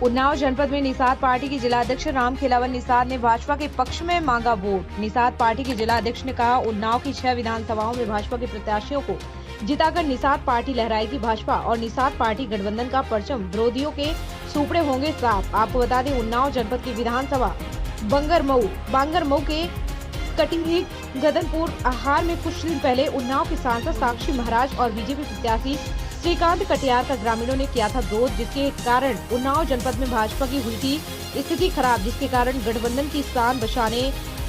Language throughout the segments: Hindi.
उन्नाव जनपद में निषाद पार्टी के जिलाध्यक्ष राम खिलावन निषाद ने भाजपा के पक्ष में मांगा वोट। निषाद पार्टी के जिलाध्यक्ष ने कहा, उन्नाव की 6 विधानसभाओं में भाजपा के प्रत्याशियों को जिताकर निषाद पार्टी लहराएगी भाजपा और निषाद पार्टी गठबंधन का परचम विरोधियों के सूपड़े होंगे साफ। आपको बता दें, उन्नाव जनपद की विधानसभा बांगरमऊ के कटिंगी गदनपुर आहार में कुछ दिन पहले उन्नाव के सांसद साक्षी महाराज और बीजेपी प्रत्याशी श्रीकांत कटियार का ग्रामीणों ने किया था विरोध, जिसके कारण उन्नाव जनपद में भाजपा की हुई थी स्थिति खराब, जिसके कारण गठबंधन की शान बचाने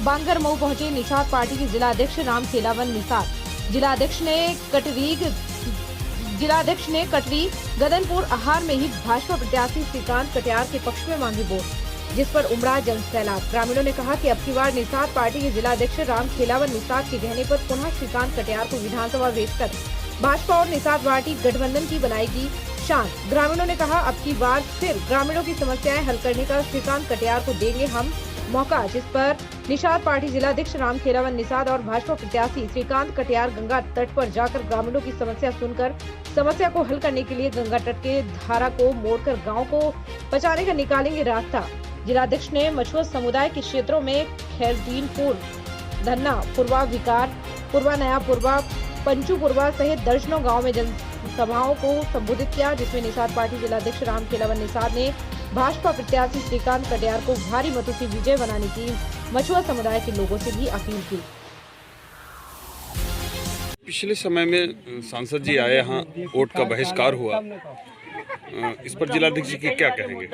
बांगरमऊ पहुंचे निषाद पार्टी के जिलाध्यक्ष राम खिलावन निषाद। जिलाध्यक्ष ने कटरी गदनपुर आहार में ही भाजपा प्रत्याशी श्रीकांत कटियार के पक्ष में मांगी वोट, जिस पर उमड़ा जन सैलाब। ग्रामीणों ने कहा कि अब की बार निषाद पार्टी के जिलाध्यक्ष राम खिलावन निषाद के कहने पर पुनः श्रीकांत कटियार को विधानसभा भेजकर भाजपा और निषाद पार्टी गठबंधन की बनाएगी शान। ग्रामीणों ने कहा, अब की बार फिर ग्रामीणों की समस्याएं हल करने का श्रीकांत कटियार को देंगे हम मौका, जिस पर निषाद पार्टी जिलाध्यक्ष राम खिलावन निषाद और भाजपा प्रत्याशी श्रीकांत कटियार गंगा तट पर जाकर ग्रामीणों की समस्या सुनकर समस्या को हल करने के लिए गंगा तट के धारा को मोड़कर गाँव को बचाने का निकालेंगे रास्ता। जिलाध्यक्ष ने मछुआ समुदाय के क्षेत्रों में खैरदीनपुर, धन्ना, पूर्वा विकार, पूर्वा नया पूर्वा, पंचूपुरवा सहित दर्जनों गांव में जनसभाओं को संबोधित किया, जिसमें निषाद पार्टी जिलाध्यक्ष राम खिलावन निषाद ने भाजपा प्रत्याशी श्रीकांत कटियार को भारी मतों से विजय बनाने की मछुआ समुदाय के लोगों से भी अपील की। पिछले समय में सांसद जी आए, यहाँ वोट का बहिष्कार हुआ, इस पर जिलाध्यक्ष जी के क्या कहेंगे?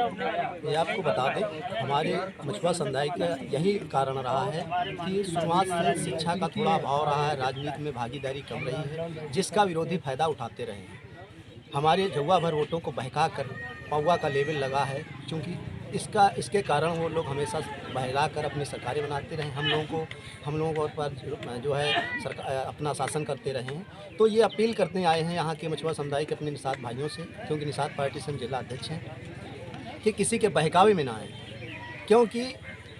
ये आपको बता दें, हमारे मछुआ समुदाय का यही कारण रहा है कि शुरुआत से शिक्षा का थोड़ा अभाव रहा है, राजनीति में भागीदारी कम रही है, जिसका विरोधी फायदा उठाते रहे हैं। हमारे जौवा भर वोटों को बहका कर पौवा का लेवल लगा है, क्योंकि इसके कारण वो लोग हमेशा बहला कर अपनी सरकारें बनाते रहे, हम लोगों पर जो है सरकार अपना शासन करते रहे हैं। तो ये अपील करते आए हैं यहाँ के मछुआ समुदाय के अपने निषाद भाइयों से, क्योंकि निषाद पार्टी से हम जिला अध्यक्ष हैं, कि किसी के बहकावे में ना आए, क्योंकि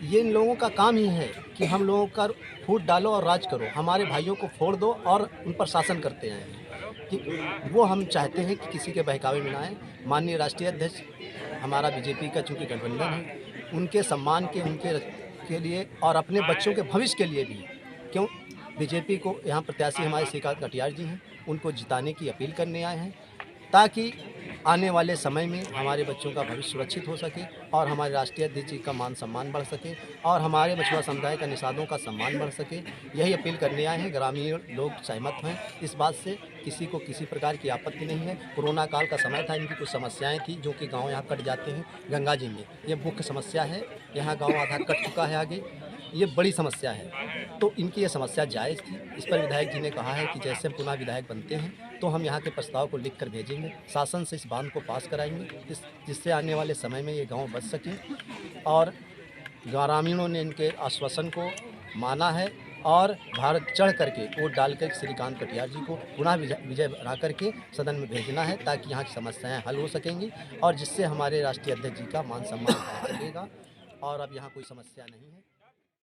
ये इन लोगों का काम ही है कि हम लोगों का फूट डालो और राज करो, हमारे भाइयों को फोड़ दो और उन पर शासन करते हैं। कि वो हम चाहते हैं कि किसी के बहकावे में ना आए। माननीय राष्ट्रीय अध्यक्ष हमारा बीजेपी का चूँकि गठबंधन है, उनके सम्मान के लिए और अपने बच्चों के भविष्य के लिए भी, क्यों बीजेपी को यहाँ प्रत्याशी हमारे श्रीकांत कटियार जी हैं, उनको जिताने की अपील करने आए हैं, ताकि आने वाले समय में हमारे बच्चों का भविष्य सुरक्षित हो सके और हमारे राष्ट्रीय अध्यक्ष जी का मान सम्मान बढ़ सके और हमारे मछुआ समुदाय का निषादों का सम्मान बढ़ सके। यही अपील करने आए हैं। ग्रामीण लोग सहमत हैं इस बात से, किसी को किसी प्रकार की आपत्ति नहीं है। कोरोना काल का समय था, इनकी कुछ समस्याएं थी, जो कि गाँव यहाँ कट जाते हैं गंगा जी में, ये मुख्य समस्या है। यहाँ गाँव आधा कट चुका है, आगे ये बड़ी समस्या है, तो इनकी ये समस्या जायज़ थी। इस पर विधायक जी ने कहा है कि जैसे हम पुनः विधायक बनते हैं तो हम यहाँ के प्रस्ताव को लिख कर भेजेंगे, शासन से इस बांध को पास कराएंगे, जिससे आने वाले समय में ये गांव बच सके। और ग्रामीणों ने इनके आश्वासन को माना है और भारत चढ़ करके वोट डालकर श्रीकांत कटियार जी को पुनः विजय बना करके सदन में भेजना है, ताकि यहाँ की समस्याएँ हल हो सकेंगी और जिससे हमारे राष्ट्रीय अध्यक्ष जी का मान सम्मान बढ़ सकेगा और अब यहाँ कोई समस्या नहीं है।